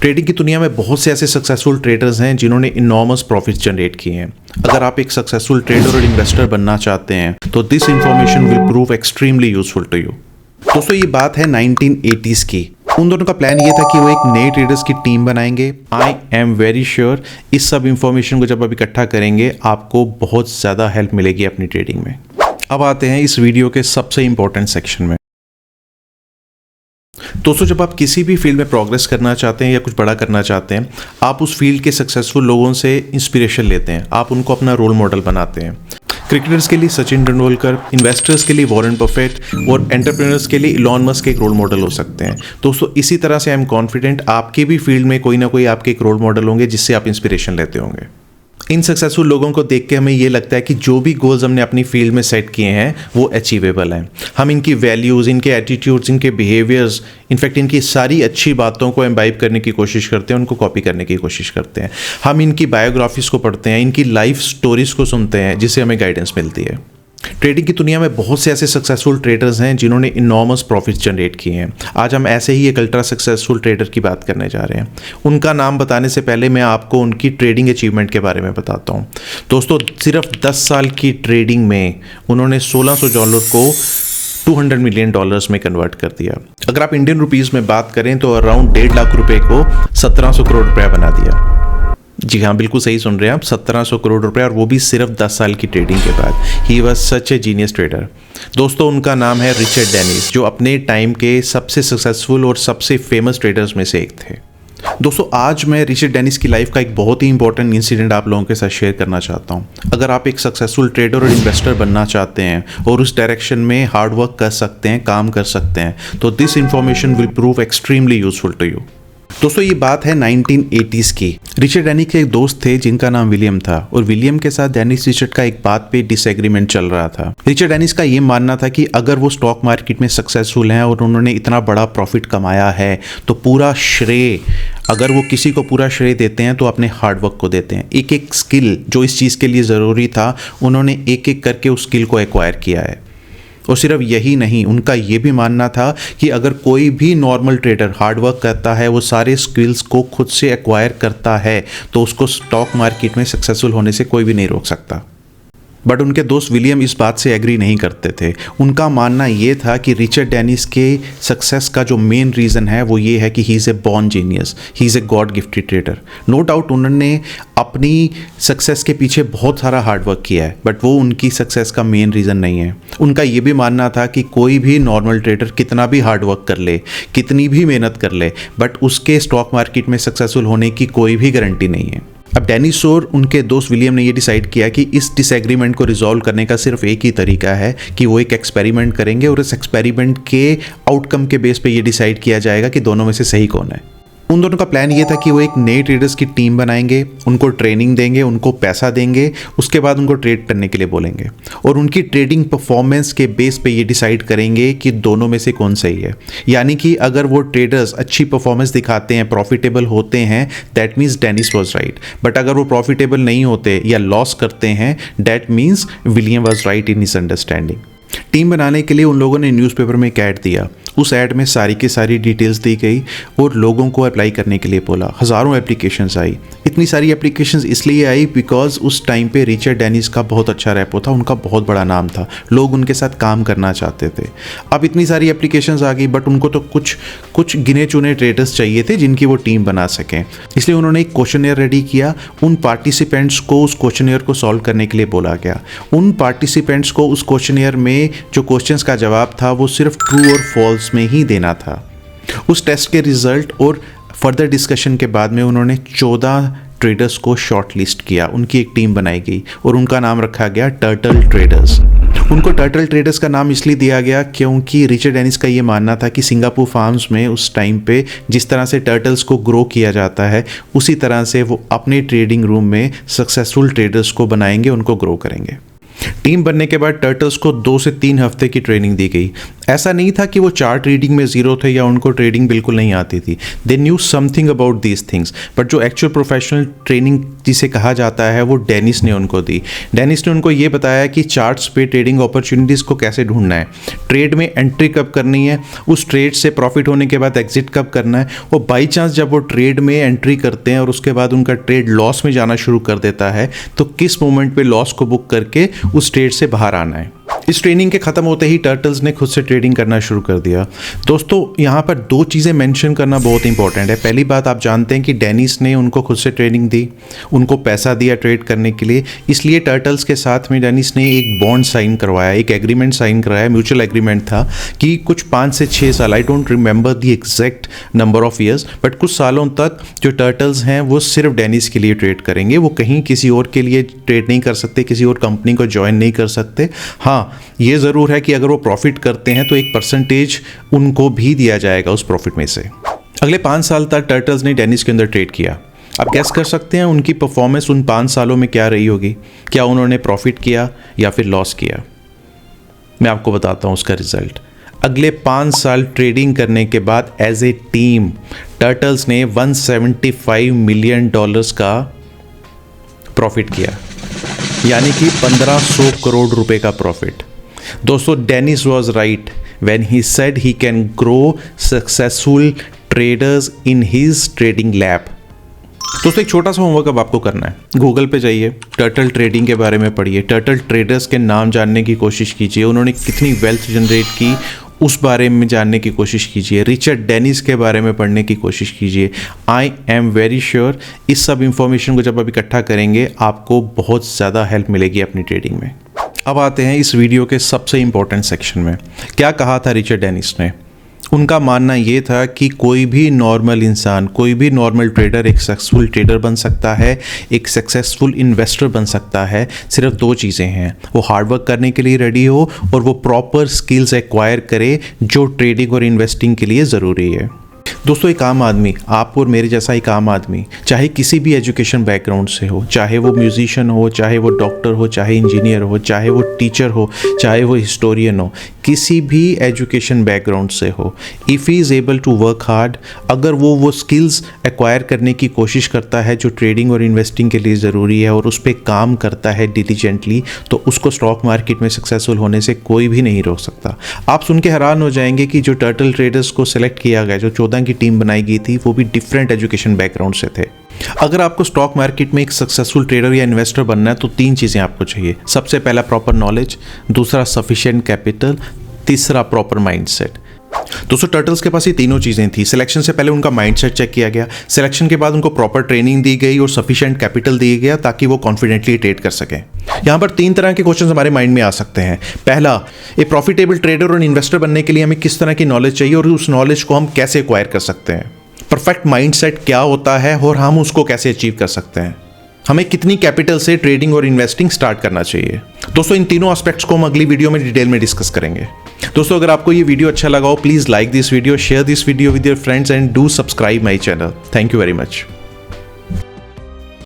Trading की दुनिया में बहुत से ऐसे सक्सेसफुल ट्रेडर्स हैं जिन्होंने इनॉर्मस प्रॉफिट्स जनरेट किए हैं। अगर आप एक सक्सेसफुल ट्रेडर और इन्वेस्टर बनना चाहते हैं तो this information will prove extremely useful to you. दोस्तों ये बात है 1980s की। उन दोनों का प्लान ये था कि वो एक नए ट्रेडर्स की टीम बनाएंगे। आई एम वेरी श्योर इस सब इंफॉर्मेशन को जब आप इकट्ठा करेंगे आपको बहुत ज़्यादा हेल्प मिलेगी अपनी ट्रेडिंग में। अब आते हैं इस वीडियो के सबसे इंपॉर्टेंट सेक्शन में। दोस्तों जब आप किसी भी फील्ड में प्रोग्रेस करना चाहते हैं या कुछ बड़ा करना चाहते हैं, आप उस फील्ड के सक्सेसफुल लोगों से इंस्पिरेशन लेते हैं, आप उनको अपना रोल मॉडल बनाते हैं। क्रिकेटर्स के लिए सचिन तेंदुलकर, इन्वेस्टर्स के लिए वॉरेन बफेट और एंटरप्रेन्योर्स के लिए इलॉन मस्क एक रोल मॉडल हो सकते हैं। दोस्तों इसी तरह से आई एम कॉन्फिडेंट आपके भी फील्ड में कोई ना कोई आपके एक रोल मॉडल होंगे जिससे आप इंस्पिरेशन लेते होंगे। इन सक्सेसफुल लोगों को देख के हमें ये लगता है कि जो भी गोल्स हमने अपनी फील्ड में सेट किए हैं वो अचीवेबल हैं। हम इनकी वैल्यूज़, इनके एटीट्यूड्स, इनके बिहेवियर्स, इनफैक्ट इनकी सारी अच्छी बातों को एम्बाइब करने की कोशिश करते हैं, उनको कॉपी करने की कोशिश करते हैं। हम इनकी बायोग्राफीज़ को पढ़ते हैं, इनकी लाइफ स्टोरीज़ को सुनते हैं जिससे हमें गाइडेंस मिलती है। ट्रेडिंग की दुनिया में बहुत से ऐसे सक्सेसफुल ट्रेडर्स हैं जिन्होंने इनॉर्मस प्रॉफिट्स जनरेट किए हैं। आज हम ऐसे ही एक अल्ट्रा सक्सेसफुल ट्रेडर की बात करने जा रहे हैं। उनका नाम बताने से पहले मैं आपको उनकी ट्रेडिंग अचीवमेंट के बारे में बताता हूं। दोस्तों सिर्फ 10 साल की ट्रेडिंग में उन्होंने $1600 को $200 मिलियन में कन्वर्ट कर दिया। अगर आप इंडियन रुपीज़ में बात करें तो अराउंड 1.5 लाख रुपए को 1700 करोड़ रुपया बना दिया। जी हाँ, बिल्कुल सही सुन रहे हैं आप, 1700 करोड़ रुपए, और वो भी सिर्फ 10 साल की ट्रेडिंग के बाद। He was such A genius trader. दोस्तों उनका नाम है रिचर्ड डेनिस, जो अपने टाइम के सबसे सक्सेसफुल और सबसे फेमस ट्रेडर्स में से एक थे। दोस्तों आज मैं रिचर्ड डेनिस की लाइफ का एक बहुत ही इंपॉर्टेंट इंसिडेंट आप लोगों के साथ शेयर करना चाहता हूँ। अगर आप एक सक्सेसफुल ट्रेडर और इन्वेस्टर बनना चाहते हैं और उस डायरेक्शन में हार्ड वर्क कर सकते हैं, काम कर सकते हैं, तो this information will prove extremely useful to you. दोस्तों ये बात है 1980s की। रिचर्ड डेनिस के एक दोस्त थे जिनका नाम विलियम था, और विलियम के साथ डेनिस रिचर्ड का एक बात पे डिसएग्रीमेंट चल रहा था। रिचर्ड डेनिस का ये मानना था कि अगर वो स्टॉक मार्केट में सक्सेसफुल हैं और उन्होंने इतना बड़ा प्रॉफिट कमाया है तो पूरा श्रेय, अगर वो किसी को पूरा श्रेय देते हैं तो अपने हार्डवर्क को देते हैं। एक एक स्किल जो इस चीज़ के लिए ज़रूरी था उन्होंने एक एक करके उस स्किल को एक्वायर किया है। और सिर्फ यही नहीं, उनका ये भी मानना था कि अगर कोई भी नॉर्मल ट्रेडर हार्डवर्क करता है, वो सारे स्किल्स को खुद से एक्वायर करता है, तो उसको स्टॉक मार्केट में सक्सेसफुल होने से कोई भी नहीं रोक सकता। बट उनके दोस्त विलियम इस बात से एग्री नहीं करते थे। उनका मानना ये था कि रिचर्ड डेनिस के सक्सेस का जो मेन रीज़न है वो ये है कि he is a born genius, he is a god gifted trader. No doubt उन्होंने अपनी सक्सेस के पीछे बहुत सारा हार्डवर्क किया है, बट वो उनकी सक्सेस का मेन रीज़न नहीं है। उनका ये भी मानना था कि कोई भी नॉर्मल ट्रेडर कितना भी हार्डवर्क कर ले, कितनी भी मेहनत कर ले, बट उसके स्टॉक मार्केट में सक्सेसफुल होने की कोई भी गारंटी नहीं है। अब डेनिस और उनके दोस्त विलियम ने ये डिसाइड किया कि इस डिसएग्रीमेंट को रिजॉल्व करने का सिर्फ एक ही तरीका है कि वो एक एक्सपेरिमेंट करेंगे, और इस एक्सपेरिमेंट के आउटकम के बेस पे ये डिसाइड किया जाएगा कि दोनों में से सही कौन है। उन दोनों का प्लान ये था कि वो एक नए ट्रेडर्स की टीम बनाएंगे, उनको ट्रेनिंग देंगे, उनको पैसा देंगे, उसके बाद उनको ट्रेड करने के लिए बोलेंगे, और उनकी ट्रेडिंग परफॉर्मेंस के बेस पे ये डिसाइड करेंगे कि दोनों में से कौन सही है। यानी कि अगर वो ट्रेडर्स अच्छी परफॉर्मेंस दिखाते हैं, प्रॉफिटेबल होते हैं, that means Dennis was right. But अगर वो प्रॉफिटेबल नहीं होते या लॉस करते हैं, that means William was right in his understanding. Team बनाने के लिए उन लोगों ने न्यूज़पेपर में एक ऐड दिया। उस ऐड में सारी की सारी डिटेल्स दी गई और लोगों को अप्लाई करने के लिए बोला। हज़ारों एप्लीकेशंस आई। इतनी सारी एप्लीकेशंस इसलिए आई बिकॉज उस टाइम पे रिचर्ड डेनिस का बहुत अच्छा रैपो था, उनका बहुत बड़ा नाम था, लोग उनके साथ काम करना चाहते थे। अब इतनी सारी एप्लीकेशंस आ गई, बट उनको तो कुछ गिने चुने ट्रेडर्स चाहिए थे जिनकी वो टीम बना सकें। इसलिए उन्होंने एक क्वेश्चनियर रेडी किया। उन पार्टिसिपेंट्स को उस क्वेश्चनियर को सॉल्व करने के लिए बोला गया। उन पार्टिसिपेंट्स को उस क्वेश्चनियर में जो क्वेश्चंस का जवाब था वो सिर्फ ट्रू और फॉल्स में ही देना था। उस टेस्ट के रिजल्ट और फर्दर डिस्कशन के बाद में उन्होंने 14 ट्रेडर्स को शॉर्ट लिस्ट किया। उनकी एक टीम बनाई गई और उनका नाम रखा गया टर्टल ट्रेडर्स। उनको टर्टल ट्रेडर्स का नाम इसलिए दिया गया क्योंकि रिचर्ड डेनिस का ये मानना था कि सिंगापुर फार्म्स में उस टाइम पे जिस तरह से टर्टल्स को ग्रो किया जाता है, उसी तरह से वो अपने ट्रेडिंग रूम में सक्सेसफुल ट्रेडर्स को बनाएंगे, उनको ग्रो करेंगे। टीम बनने के बाद टर्टल्स को 2 से 3 हफ्ते की ट्रेनिंग दी गई। ऐसा नहीं था कि वो चार्ट रीडिंग में जीरो थे या उनको ट्रेडिंग बिल्कुल नहीं आती थी। They knew something about these things, but जो एक्चुअल प्रोफेशनल ट्रेनिंग जिसे कहा जाता है वो डेनिस ने उनको दी। डेनिस ने उनको ये बताया कि चार्ट्स पे ट्रेडिंग अपॉर्चुनिटीज़ को कैसे ढूंढना है, ट्रेड में एंट्री कब करनी है, उस ट्रेड से प्रॉफिट होने के बाद एग्जिट कब करना है। और बाई चांस जब वो ट्रेड में एंट्री करते हैं और उसके बाद उनका ट्रेड लॉस में जाना शुरू कर देता है, तो किस मोमेंट पे लॉस को बुक करके उस ट्रेड से बाहर आना है। इस ट्रेनिंग के ख़त्म होते ही टर्टल्स ने खुद से ट्रेडिंग करना शुरू कर दिया। दोस्तों, यहाँ पर दो चीज़ें मेंशन करना बहुत इंपॉर्टेंट है। पहली बात, आप जानते हैं कि डेनिस ने उनको खुद से ट्रेनिंग दी, उनको पैसा दिया ट्रेड करने के लिए, इसलिए टर्टल्स के साथ में डेनिस ने एक बॉन्ड साइन करवाया, एक एग्रीमेंट साइन करवाया, म्यूचुअल एग्रीमेंट था कि कुछ 5 से 6 साल, I don't remember the exact number of years, but कुछ सालों तक जो टर्टल्स हैं वो सिर्फ डेनिस के लिए ट्रेड करेंगे। वो कहीं किसी और के लिए ट्रेड नहीं कर सकते, किसी और कंपनी को ज्वाइन नहीं कर सकते। हाँ, ये ज़रूर है कि अगर वो प्रॉफिट करते हैं तो एक परसेंटेज उनको भी दिया जाएगा उस प्रॉफिट में से। अगले 5 साल तक टर्टल्स ने डेनिस के अंदर ट्रेड किया। आप गैस कर सकते हैं उनकी परफॉर्मेंस उन 5 सालों में क्या रही होगी। क्या उन्होंने प्रॉफिट किया या फिर लॉस किया? मैं आपको बताता हूँ उसका रिजल्ट। अगले 5 साल ट्रेडिंग करने के बाद एज ए टीम टर्टल्स ने $175 मिलियन का प्रॉफिट किया, यानी कि 1500 करोड़ रुपए का प्रॉफिट। दोस्तों, Dennis was right when he said he can grow successful traders in his trading lab. दोस्तों, एक छोटा सा होमवर्क अब आपको करना है। गूगल पे जाइए, टर्टल ट्रेडिंग के बारे में पढ़िए, टर्टल ट्रेडर्स के नाम जानने की कोशिश कीजिए, उन्होंने कितनी वेल्थ जनरेट की उस बारे में जानने की कोशिश कीजिए, रिचर्ड डेनिस के बारे में पढ़ने की कोशिश कीजिए। आई एम वेरी श्योर इस सब इंफॉर्मेशन को जब आप इकट्ठा करेंगे आपको बहुत ज़्यादा हेल्प मिलेगी अपनी ट्रेडिंग में। अब आते हैं इस वीडियो के सबसे इंपॉर्टेंट सेक्शन में। क्या कहा था रिचर्ड डेनिस ने? उनका मानना ये था कि कोई भी नॉर्मल इंसान, कोई भी नॉर्मल ट्रेडर एक सक्सेसफुल ट्रेडर बन सकता है, एक सक्सेसफुल इन्वेस्टर बन सकता है। सिर्फ 2 चीज़ें हैं, वो हार्डवर्क करने के लिए रेडी हो और वो प्रॉपर स्किल्स एक्वायर करे जो ट्रेडिंग और इन्वेस्टिंग के लिए ज़रूरी है। दोस्तों, एक आम आदमी, आप और मेरे जैसा एक आम आदमी, चाहे किसी भी एजुकेशन बैकग्राउंड से हो, चाहे वो म्यूजिशियन हो, चाहे वो डॉक्टर हो, चाहे इंजीनियर हो, चाहे वो टीचर हो, चाहे वो हिस्टोरियन हो, किसी भी एजुकेशन बैकग्राउंड से हो, if he is able to work hard, अगर वो स्किल्स एक्वायर करने की कोशिश करता है जो ट्रेडिंग और इन्वेस्टिंग के लिए ज़रूरी है और उस पर काम करता है डिलीजेंटली, तो उसको स्टॉक मार्केट में सक्सेसफुल होने से कोई भी नहीं रोक सकता। आप सुन के हैरान हो जाएंगे कि जो टर्टल ट्रेडर्स को सिलेक्ट किया गया, जो 14 की टीम बनाई गई थी, वो भी डिफरेंट एजुकेशन बैकग्राउंड से थे। अगर आपको स्टॉक मार्केट में एक सक्सेसफुल ट्रेडर या इन्वेस्टर बनना है तो 3 चीज़ें आपको चाहिए। सबसे पहला प्रॉपर नॉलेज, दूसरा सफिशिएंट कैपिटल, तीसरा प्रॉपर माइंडसेट। दोस्तों, टर्टल्स के पास ये तीनों चीज़ें थी। सिलेक्शन से पहले उनका माइंडसेट चेक किया गया, सिलेक्शन के बाद उनको प्रॉपर ट्रेनिंग दी गई और सफिशिएंट कैपिटल दिया गया ताकि वो कॉन्फिडेंटली ट्रेड कर सकें। यहाँ पर 3 तरह के क्वेश्चन हमारे माइंड में आ सकते हैं। पहला, एक प्रॉफिटेबल ट्रेडर और इन्वेस्टर बनने के लिए हमें किस तरह की नॉलेज चाहिए और उस नॉलेज को हम कैसे एक्वायर कर सकते हैं। परफेक्ट माइंडसेट क्या होता है और हम उसको कैसे अचीव कर सकते हैं। हमें कितनी कैपिटल से ट्रेडिंग और इन्वेस्टिंग स्टार्ट करना चाहिए। दोस्तों, इन तीनों एस्पेक्ट्स को हम अगली वीडियो में डिटेल में डिस्कस करेंगे। दोस्तों, अगर आपको ये वीडियो अच्छा लगा हो, please like this video, share this video with your friends and do subscribe my channel. Thank you very much.